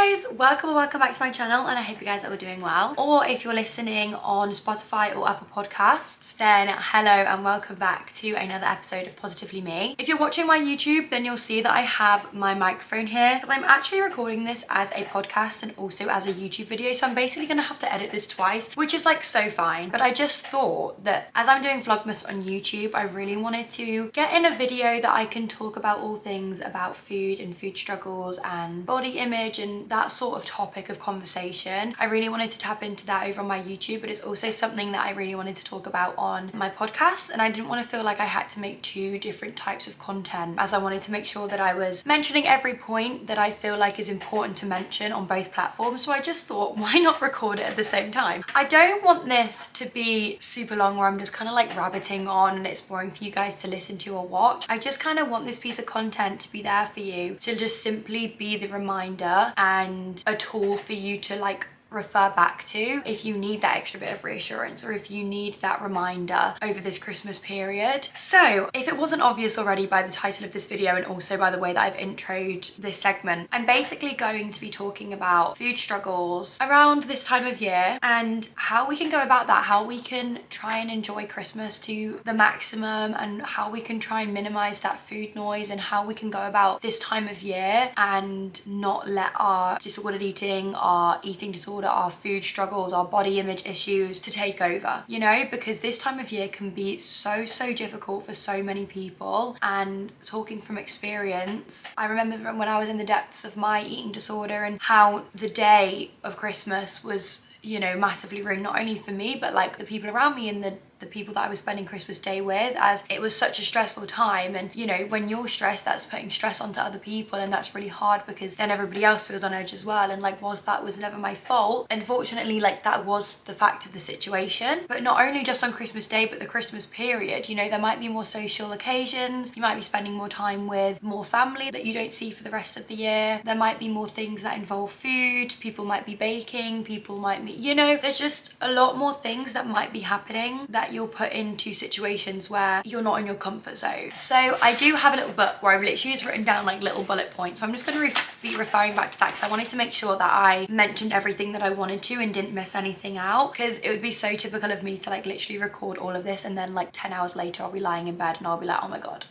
guys, welcome back to my channel, and I hope you guys are all doing well. Or if you're listening on Spotify or Apple Podcasts, then hello and welcome back to another episode of Positively Me. If you're watching my YouTube, then you'll see that I have my microphone here because I'm actually recording this as a podcast and also as a YouTube video, so I'm basically gonna have to edit this twice, which is like so fine. But I just thought that as I'm doing Vlogmas on YouTube, I really wanted to get in a video that I can talk about all things about food and food struggles and body image and that sort of topic of conversation. I really wanted to tap into that over on my YouTube, but it's also something that I really wanted to talk about on my podcast, and I didn't want to feel like I had to make two different types of content, as I wanted to make sure that I was mentioning every point that I feel like is important to mention on both platforms. So I just thought, why not record it at the same time? I don't want this to be super long where I'm just kind of like rabbiting on and it's boring for you guys to listen to or watch. I just kind of want this piece of content to be there for you, to just simply be the reminder and a tool for you to like refer back to if you need that extra bit of reassurance or if you need that reminder over this Christmas period. So if it wasn't obvious already by the title of this video and also by the way that I've introed this segment, I'm basically going to be talking about food struggles around this time of year and how we can go about that, how we can try and enjoy Christmas to the maximum, and how we can try and minimize that food noise, and how we can go about this time of year and not let our disordered eating, our eating disorder, our food struggles, our body image issues to take over, you know, because this time of year can be so difficult for so many people. And talking from experience, I remember from when I was in the depths of my eating disorder and how the day of Christmas was, you know, massively ruined, not only for me but like the people around me and the people that I was spending Christmas Day with, as it was such a stressful time. And you know, when you're stressed, that's putting stress onto other people, and that's really hard because then everybody else feels on edge as well. And like, whilst that was never my fault, unfortunately, like that was the fact of the situation. But not only just on Christmas Day, but the Christmas period, you know, there might be more social occasions, you might be spending more time with more family that you don't see for the rest of the year, there might be more things that involve food, people might be baking, people might be, you know, there's just a lot more things that might be happening that you'll put into situations where you're not in your comfort zone. So I do have a little book where I've literally just written down like little bullet points. So I'm just going to be referring back to that because I wanted to make sure that I mentioned everything that I wanted to and didn't miss anything out, because it would be so typical of me to like literally record all of this and then like 10 hours later I'll be lying in bed and I'll be like, oh my god,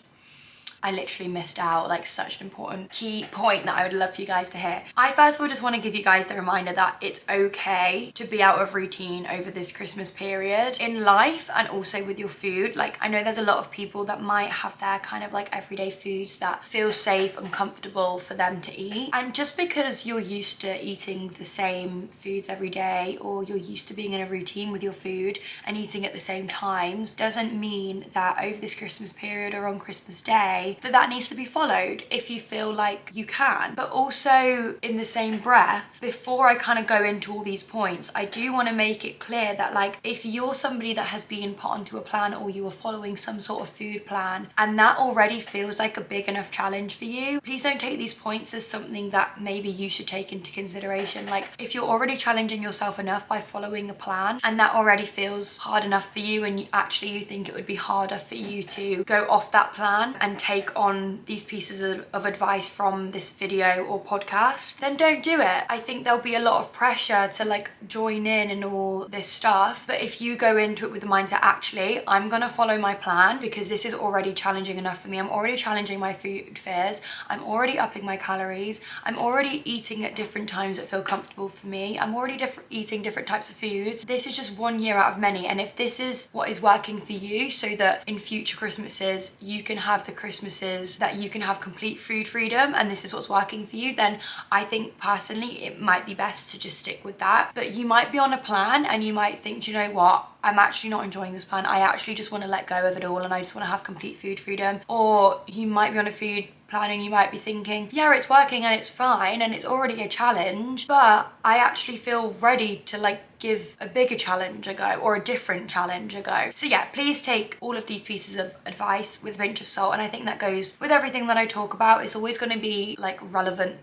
I literally missed out like such an important key point that I would love for you guys to hear. I first of all just want to give you guys the reminder that it's okay to be out of routine over this Christmas period in life and also with your food. Like, I know there's a lot of people that might have their kind of like everyday foods that feel safe and comfortable for them to eat. And just because you're used to eating the same foods every day, or you're used to being in a routine with your food and eating at the same times, doesn't mean that over this Christmas period or on Christmas Day that needs to be followed if you feel like you can. But also in the same breath, before I kind of go into all these points, I do want to make it clear that like, if you're somebody that has been put onto a plan or you are following some sort of food plan and that already feels like a big enough challenge for you, please don't take these points as something that maybe you should take into consideration. Like, if you're already challenging yourself enough by following a plan and that already feels hard enough for you, and you think it would be harder for you to go off that plan and take on these pieces of advice from this video or podcast, then don't do it. I think there'll be a lot of pressure to like join in and all this stuff, but if you go into it with the mindset, actually I'm gonna follow my plan because this is already challenging enough for me, I'm already challenging my food fears, I'm already upping my calories, I'm already eating at different times that feel comfortable for me, I'm already eating different types of foods. This is just one year out of many, and if this is what is working for you so that in future Christmases you can have the Christmases that you can have complete food freedom and this is what's working for you, then I think personally it might be best to just stick with that. But you might be on a plan and you might think, do you know what, I'm actually not enjoying this plan, I actually just want to let go of it all and I just want to have complete food freedom. Or you might be on a food plan and you might be thinking, yeah, it's working and it's fine and it's already a challenge, but I actually feel ready to like give a bigger challenge a go or a different challenge a go. So yeah, please take all of these pieces of advice with a pinch of salt, and I think that goes with everything that I talk about. It's always going to be like relative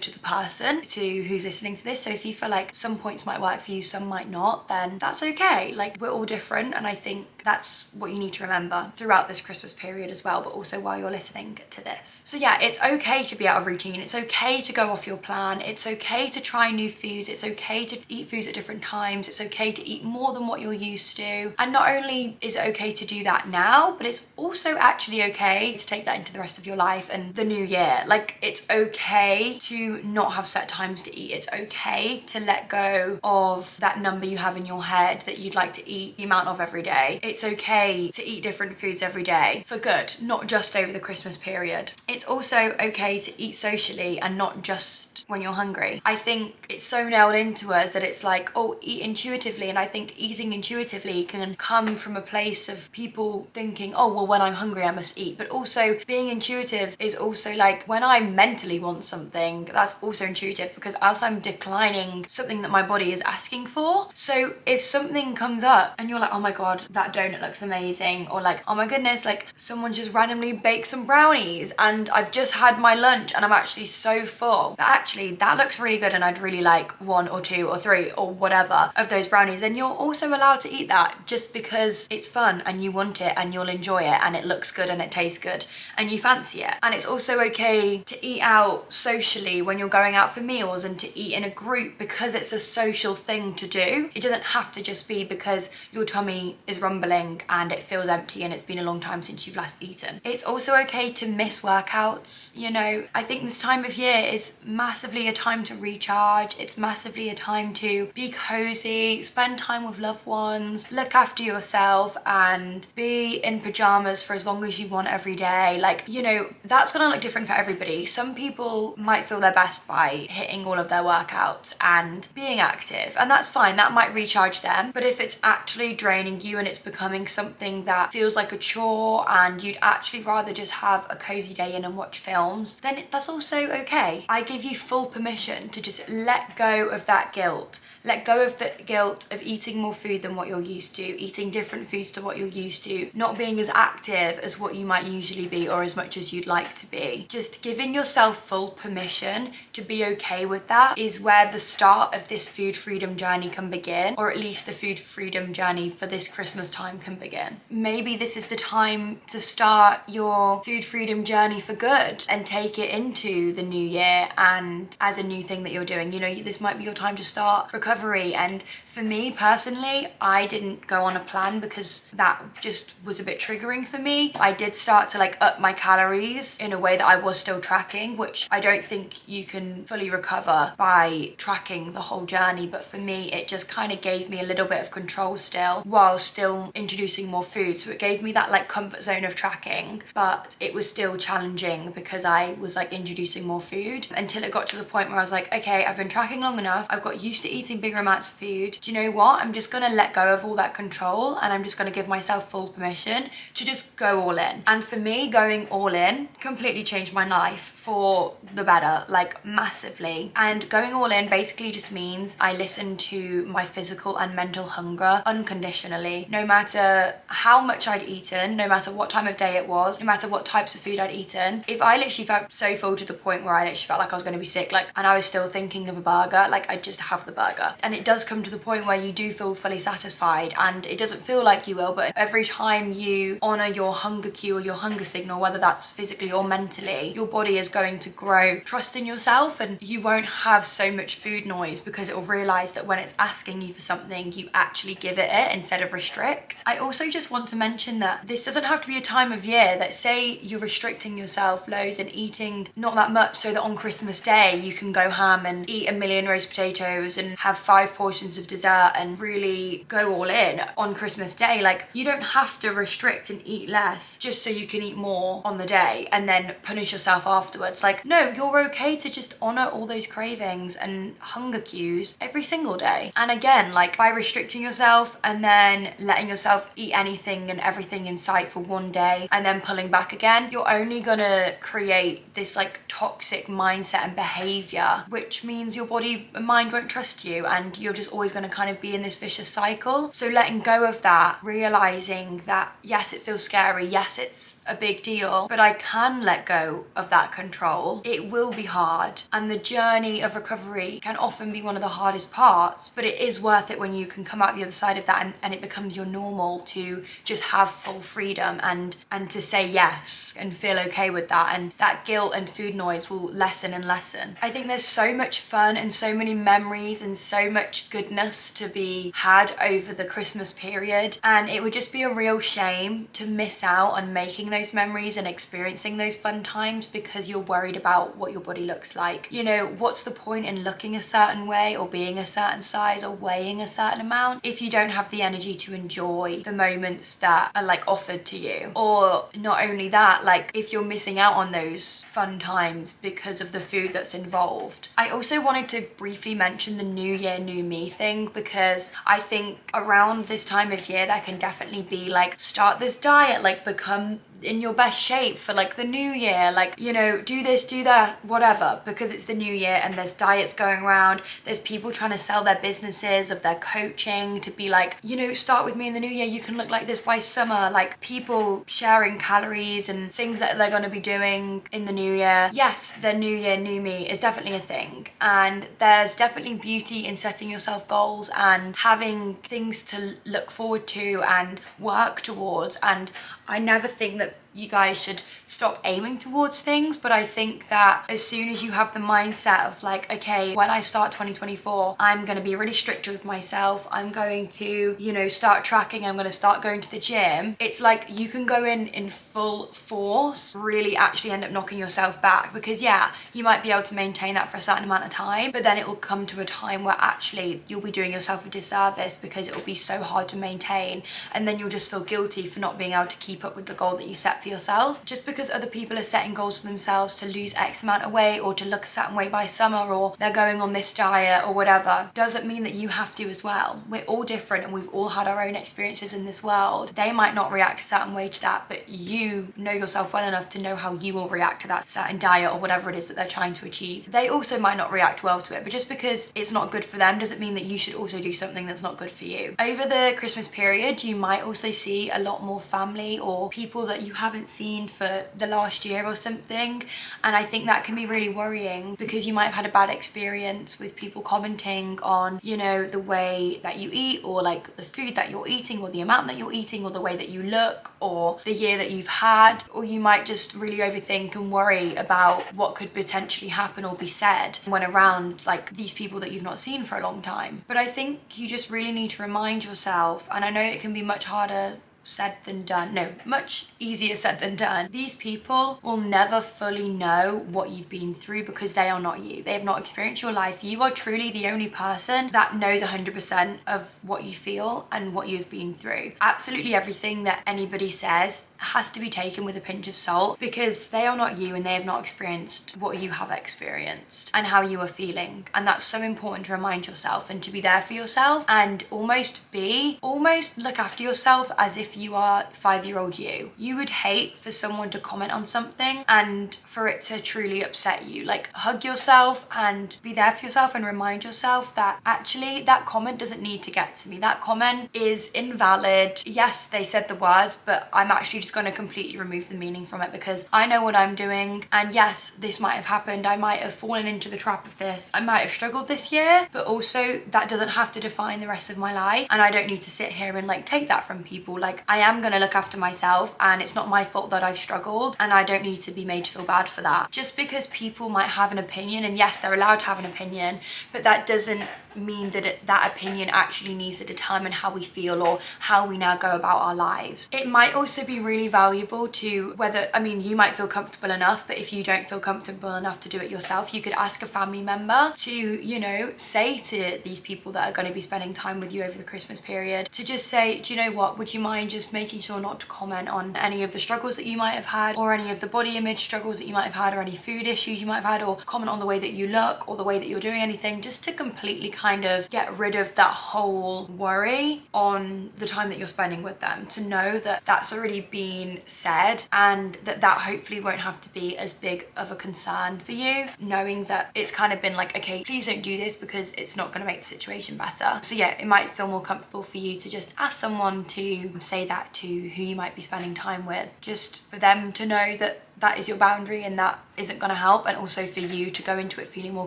to the person to who's listening to this. So if you feel like some points might work for you, some might not, then that's okay. Like, we're all different, and I think that's what you need to remember throughout this Christmas period as well, but also while you're listening to this. So yeah, it's okay to be out of routine. It's okay to go off your plan. It's okay to try new foods. It's okay to eat foods at different times. It's okay to eat more than what you're used to. And not only is it okay to do that now, but it's also actually okay to take that into the rest of your life and the new year. Like, it's okay to not have set times to eat. It's okay to let go of that number you have in your head that you'd like to eat the amount of every day. It's okay to eat different foods every day for good, not just over the Christmas period. It's also okay to eat socially and not just when you're hungry. I think it's so nailed into us that it's like, oh, eat intuitively. And I think eating intuitively can come from a place of people thinking, oh, well, when I'm hungry, I must eat. But also being intuitive is also like, when I mentally want something, that's also intuitive, because else I'm declining something that my body is asking for. So if something comes up and you're like, oh my God, that donut looks amazing, or like, oh my goodness, like someone just randomly baked some brownies and I've just had my lunch and I'm actually so full, but actually that looks really good and I'd really like 1 or 2 or 3 or whatever of those brownies, then you're also allowed to eat that just because it's fun and you want it and you'll enjoy it and it looks good and it tastes good and you fancy it. And it's also okay to eat out socially when you're going out for meals and to eat in a group because it's a social thing to do. It doesn't have to just be because your tummy is rumbling and it feels empty and it's been a long time since you've last eaten. It's also okay to miss workouts. You know, I think this time of year is massively a time to recharge. It's massively a time to be cozy, spend time with loved ones, look after yourself, and be in pajamas for as long as you want every day. Like, you know, that's gonna look different for everybody. Some people might feel their best by hitting all of their workouts and being active, and that's fine. That might recharge them. But if it's actually draining you and it's becoming something that feels like a chore and you'd actually rather just have a cozy day in and watch films, then that's also okay. I give you full permission to just let go of that guilt. Let go of the guilt of eating more food than what you're used to, eating different foods to what you're used to, not being as active as what you might usually be or as much as you'd like to be. Just giving yourself full permission to be okay with that is where the start of this food freedom journey can begin, or at least the food freedom journey for this Christmas time can begin. Maybe this is the time to start your food freedom journey for good and take it into the new year and as a new thing that you're doing. You know, this might be your time to start recovery. And for me personally, I didn't go on a plan because that just was a bit triggering for me. I did start to like up my calories in a way that I was still tracking, which I don't think you can fully recover by tracking the whole journey. But for me, it just kind of gave me a little bit of control still while still introducing more food. So it gave me that like comfort zone of tracking, but it was still challenging because I was like introducing more food until it got to the point where I was like, okay, I've been tracking long enough. I've got used to eating bigger amounts of food. Do you know what? I'm just gonna let go of all that control and I'm just gonna give myself full permission to just go all in. And for me, going all in completely changed my life for the better, like massively. And going all in basically just means I listen to my physical and mental hunger unconditionally. No matter how much I'd eaten, no matter what time of day it was, no matter what types of food I'd eaten, if I literally felt so full to the point where I literally felt like I was gonna be sick, like, and I was still thinking of a burger, like I'd just have the burger. And it does come to the point where you do feel fully satisfied, and it doesn't feel like you will, but every time you honor your hunger cue or your hunger signal, whether that's physically or mentally, your body is going to grow trust in yourself, and you won't have so much food noise because it will realize that when it's asking you for something, you actually give it instead of restrict. I also just want to mention that this doesn't have to be a time of year that, say you're restricting yourself loads and eating not that much so that on Christmas Day you can go ham and eat a million roast potatoes and have 5 portions of dessert and really go all in on Christmas Day. Like, you don't have to restrict and eat less just so you can eat more on the day and then punish yourself afterwards. Like, no, you're okay to just honor all those cravings and hunger cues every single day. And again, like, by restricting yourself and then letting yourself eat anything and everything in sight for one day and then pulling back again, you're only gonna create this like toxic mindset and behavior behavior, which means your body and mind won't trust you, and you're just always going to kind of be in this vicious cycle. So letting go of that, realizing that yes, it feels scary, yes, it's a big deal, but I can let go of that control. It will be hard, and the journey of recovery can often be one of the hardest parts, but it is worth it when you can come out the other side of that and it becomes your normal to just have full freedom and to say yes and feel okay with that, and that guilt and food noise will lessen and lessen. I think there's so much fun and so many memories and so much goodness to be had over the Christmas period, and it would just be a real shame to miss out on making those memories and experiencing those fun times because you're worried about what your body looks like. You know, what's the point in looking a certain way or being a certain size or weighing a certain amount if you don't have the energy to enjoy the moments that are like offered to you? Or not only that, like if you're missing out on those fun times because of the food that's involved. I also wanted to briefly mention the New Year, New Me thing, because I think around this time of year there can definitely be like, start this diet, like become in your best shape for like the new year, like, you know, do this, do that, whatever, because it's the new year and there's diets going around, there's people trying to sell their businesses of their coaching to be like, you know, start with me in the new year, you can look like this by summer, like people sharing calories and things that they're going to be doing in the new year. Yes, the New Year, New Me is definitely a thing, and there's definitely beauty in setting yourself goals and having things to look forward to and work towards, and I never think that you guys should stop aiming towards things, but I think that as soon as you have the mindset of like, okay, when I start 2024, I'm going to be really strict with myself, I'm going to, you know, start tracking, I'm going to start going to the gym, it's like you can go in full force, really actually end up knocking yourself back, because yeah, you might be able to maintain that for a certain amount of time, but then it will come to a time where actually you'll be doing yourself a disservice because it will be so hard to maintain, and then you'll just feel guilty for not being able to keep up with the goal that you set for yourself. Just because other people are setting goals for themselves to lose X amount of weight or to look a certain way by summer, or they're going on this diet or whatever, doesn't mean that you have to as well. We're all different and we've all had our own experiences in this world. They might not react a certain way to that, but you know yourself well enough to know how you will react to that certain diet or whatever it is that they're trying to achieve. They also might not react well to it, but just because it's not good for them doesn't mean that you should also do something that's not good for you. Over the Christmas period, you might also see a lot more family or people that you haven't seen for the last year or something, and I think that can be really worrying because you might have had a bad experience with people commenting on, you know, the way that you eat, or like the food that you're eating, or the amount that you're eating, or the way that you look, or the year that you've had, or you might just really overthink and worry about what could potentially happen or be said when around like these people that you've not seen for a long time. But I think you just really need to remind yourself, and I know it can be much harder said than done, no, much easier said than done. These people will never fully know what you've been through because they are not you. They have not experienced your life. You are truly the only person that knows 100% of what you feel and what you've been through. Absolutely everything that anybody says has to be taken with a pinch of salt because they are not you and they have not experienced what you have experienced and how you are feeling. And that's so important to remind yourself and to be there for yourself and almost look after yourself as if you are 5-year-old you. You would hate for someone to comment on something and for it to truly upset you. Like, hug yourself and be there for yourself and remind yourself that actually that comment doesn't need to get to me. That comment is invalid. Yes, they said the words, but I'm actually just going to completely remove the meaning from it because I know what I'm doing. And yes, this might have happened. I might have fallen into the trap of this. I might have struggled this year, but also that doesn't have to define the rest of my life. And I don't need to sit here and like take that from people. Like, I am going to look after myself and it's not my fault that I've struggled and I don't need to be made to feel bad for that. Just because people might have an opinion, and yes, they're allowed to have an opinion, but that doesn't mean that that opinion actually needs to determine how we feel or how we now go about our lives. It might also be really valuable to you might feel comfortable enough, but if you don't feel comfortable enough to do it yourself, you could ask a family member to, you know, say to these people that are going to be spending time with you over the Christmas period, to just say, do you know what, would you mind just making sure not to comment on any of the struggles that you might have had, or any of the body image struggles that you might have had, or any food issues you might have had, or comment on the way that you look or the way that you're doing anything, just to completely kind of get rid of that whole worry on the time that you're spending with them, to know that that's already been said and that hopefully won't have to be as big of a concern for you, knowing that it's kind of been like, okay, please don't do this because it's not going to make the situation better. So yeah, it might feel more comfortable for you to just ask someone to say that to who you might be spending time with, just for them to know that that is your boundary and that isn't going to help, and also for you to go into it feeling more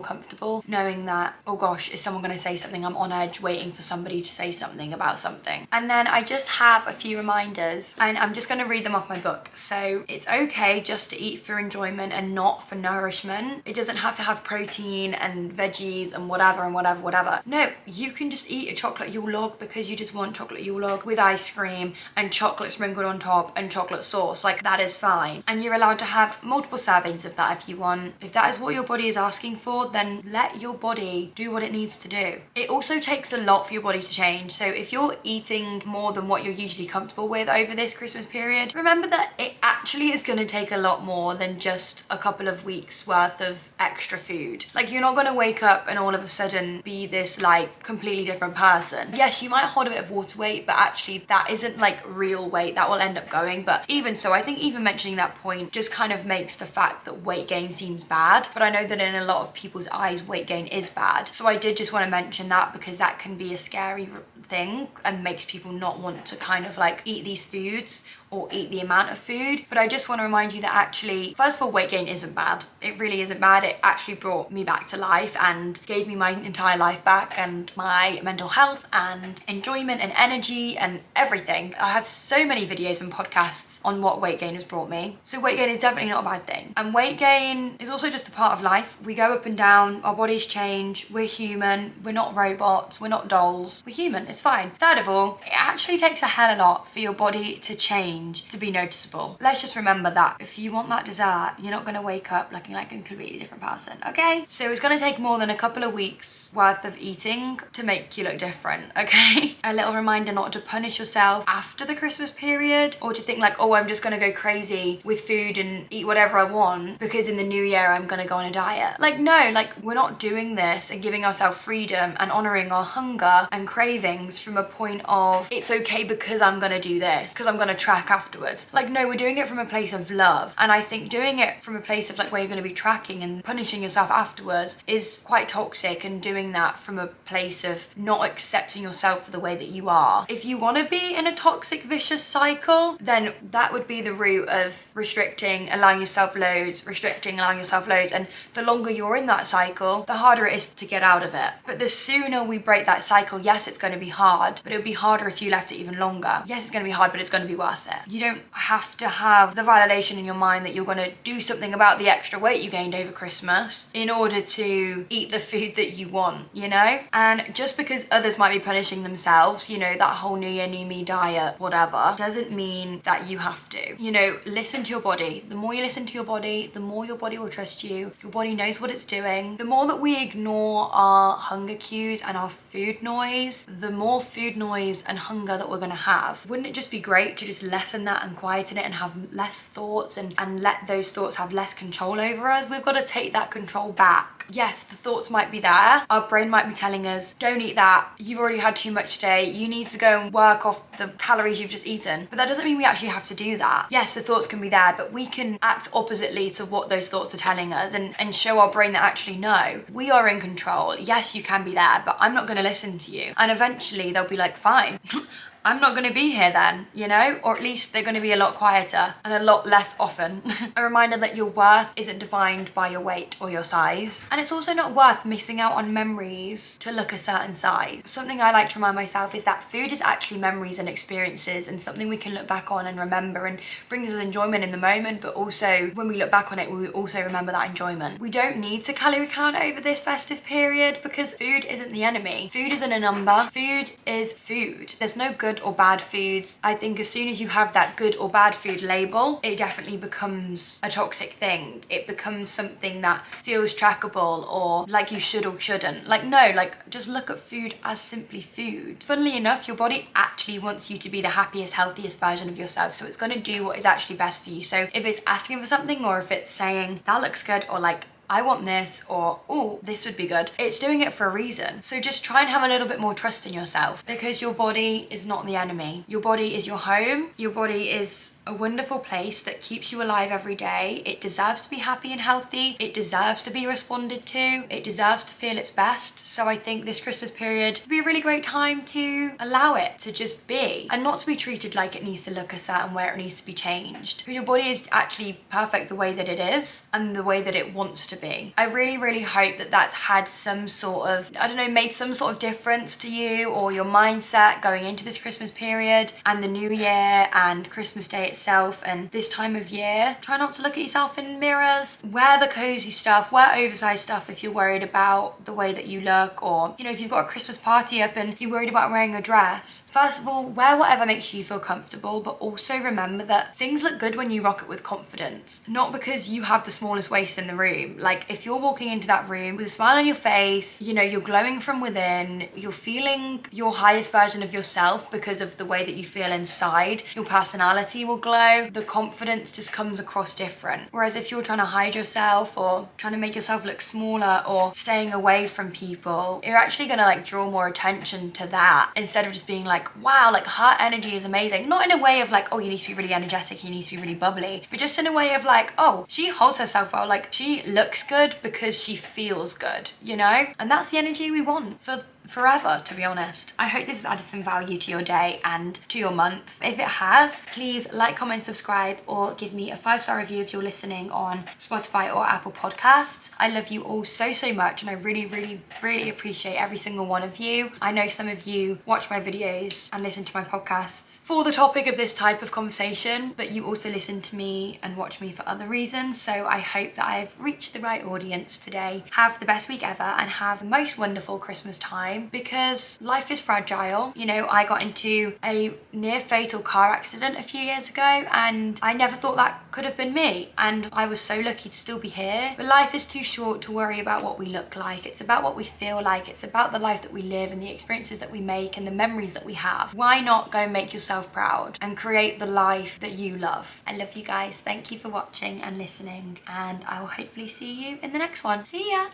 comfortable, knowing that, oh gosh, is someone going to say something? I'm on edge waiting for somebody to say something about something. And then I just have a few reminders, and I'm just going to read them off my book. So it's okay just to eat for enjoyment and not for nourishment. It doesn't have to have protein and veggies and whatever and whatever, whatever. No, you can just eat a chocolate Yule log because you just want chocolate Yule log with ice cream and chocolate sprinkled on top and chocolate sauce. Like, that is fine. And you're allowed to have multiple servings of that if you want. If that is what your body is asking for, then let your body do what it needs to do. It also takes a lot for your body to change. So if you're eating more than what you're usually comfortable with over this Christmas period, remember that it actually is going to take a lot more than just a couple of weeks worth of extra food. Like, you're not going to wake up and all of a sudden be this like completely different person. Yes, you might hold a bit of water weight, but actually that isn't like real weight. That will end up going. But even so, I think even mentioning that point just kind of makes the fact that weight gain seems bad. But I know that in a lot of people's eyes, weight gain is bad. So I did just want to mention that because that can be a scary thing and makes people not want to kind of like eat these foods or eat the amount of food. But I just want to remind you that actually, first of all, weight gain isn't bad. It really isn't bad. It actually brought me back to life and gave me my entire life back and my mental health and enjoyment and energy and everything. I have so many videos and podcasts on what weight gain has brought me. So weight gain is definitely not a bad thing. And weight gain is also just a part of life. We go up and down, our bodies change, we're human, we're not robots, we're not dolls, we're human, it's fine. Third of all, it actually takes a hell of a lot for your body to change, to be noticeable. Let's just remember that if you want that dessert, you're not going to wake up looking like a completely different person, okay? So it's going to take more than a couple of weeks worth of eating to make you look different, okay? A little reminder not to punish yourself after the Christmas period, or to think like, oh, I'm just going to go crazy with food and eat whatever I want because in the new year I'm going to go on a diet. Like, no, like, we're not doing this and giving ourselves freedom and honoring our hunger and cravings from a point of it's okay because I'm going to do this, because I'm going to track afterwards. Like, no, we're doing it from a place of love. And I think doing it from a place of like where you're going to be tracking and punishing yourself afterwards is quite toxic, and doing that from a place of not accepting yourself for the way that you are. If you want to be in a toxic, vicious cycle, then that would be the route of restricting, allowing yourself loads, restricting, allowing yourself loads. And the longer you're in that cycle, the harder it is to get out of it. But the sooner we break that cycle, yes, it's going to be hard, but it'll be harder if you left it even longer. Yes, it's going to be hard, but it's going to be worth it. You don't have to have the validation in your mind that you're going to do something about the extra weight you gained over Christmas in order to eat the food that you want, you know? And just because others might be punishing themselves, you know, that whole New Year, New Me diet, whatever, doesn't mean that you have to. You know, listen to your body. The more you listen to your body, the more your body will trust you. Your body knows what it's doing. The more that we ignore our hunger cues and our food noise, the more food noise and hunger that we're going to have. Wouldn't it just be great to just lessen that and quieten it and have less thoughts and let those thoughts have less control over us? We've got to take that control back. Yes, the thoughts might be there. Our brain might be telling us, don't eat that. You've already had too much today. You need to go and work off the calories you've just eaten. But that doesn't mean we actually have to do that. Yes, the thoughts can be there, but we can act oppositely to what those thoughts are telling us and show our brain that actually, no, we are in control. Yes, you can be there, but I'm not going to listen to you. And eventually they'll be like, fine. I'm not going to be here then, you know? Or at least they're going to be a lot quieter and a lot less often. A reminder that your worth isn't defined by your weight or your size. And it's also not worth missing out on memories to look a certain size. Something I like to remind myself is that food is actually memories and experiences, and something we can look back on and remember, and brings us enjoyment in the moment, but also when we look back on it, we also remember that enjoyment. We don't need to calorie count over this festive period because food isn't the enemy. Food isn't a number. Food is food. There's no good or bad foods. I think as soon as you have that good or bad food label, it definitely becomes a toxic thing. It becomes something that feels trackable or like you should or shouldn't. Like, no, like, just look at food as simply food. Funnily enough, your body actually wants you to be the happiest, healthiest version of yourself, so it's going to do what is actually best for you. So if it's asking for something, or if it's saying that looks good, or like I want this, or oh, this would be good. It's doing it for a reason. So just try and have a little bit more trust in yourself, because your body is not the enemy. Your body is your home. Your body is a wonderful place that keeps you alive every day. It deserves to be happy and healthy. It deserves to be responded to. It deserves to feel its best. So I think this Christmas period would be a really great time to allow it to just be, and not to be treated like it needs to look a certain way or it needs to be changed, because your body is actually perfect the way that it is and the way that it wants to be. I really, really hope that that's had some sort of, I don't know, made some sort of difference to you or your mindset going into this Christmas period and the new year and Christmas Day itself and this time of year. Try not to look at yourself in mirrors. Wear the cozy stuff, wear oversized stuff if you're worried about the way that you look, or, you know, if you've got a Christmas party up and you're worried about wearing a dress. First of all, wear whatever makes you feel comfortable, but also remember that things look good when you rock it with confidence, not because you have the smallest waist in the room. Like, if you're walking into that room with a smile on your face, you know, you're glowing from within, you're feeling your highest version of yourself because of the way that you feel inside, your personality will glow, the confidence just comes across different. Whereas if you're trying to hide yourself or trying to make yourself look smaller or staying away from people, you're actually gonna like draw more attention to that instead of just being like, wow, like her energy is amazing. Not in a way of like, oh, you need to be really energetic, you need to be really bubbly, but just in a way of like, oh, she holds herself well, like she looks good because she feels good, you know? And that's the energy we want for forever, to be honest. I hope this has added some value to your day and to your month. If it has, please like, comment, subscribe, or give me a 5-star review if you're listening on Spotify or Apple Podcasts. I love you all so, so much, and I really, really, really appreciate every single one of you. I know some of you watch my videos and listen to my podcasts for the topic of this type of conversation, but you also listen to me and watch me for other reasons. So I hope that I've reached the right audience today. Have the best week ever and have the most wonderful Christmas time, because life is fragile. You know, I got into a near fatal car accident a few years ago and I never thought that could have been me, and I was so lucky to still be here. But life is too short to worry about what we look like. It's about what we feel like. It's about the life that we live and the experiences that we make and the memories that we have. Why not go and make yourself proud and create the life that you love? I love you guys. Thank you for watching and listening, and I will hopefully see you in the next one. See ya.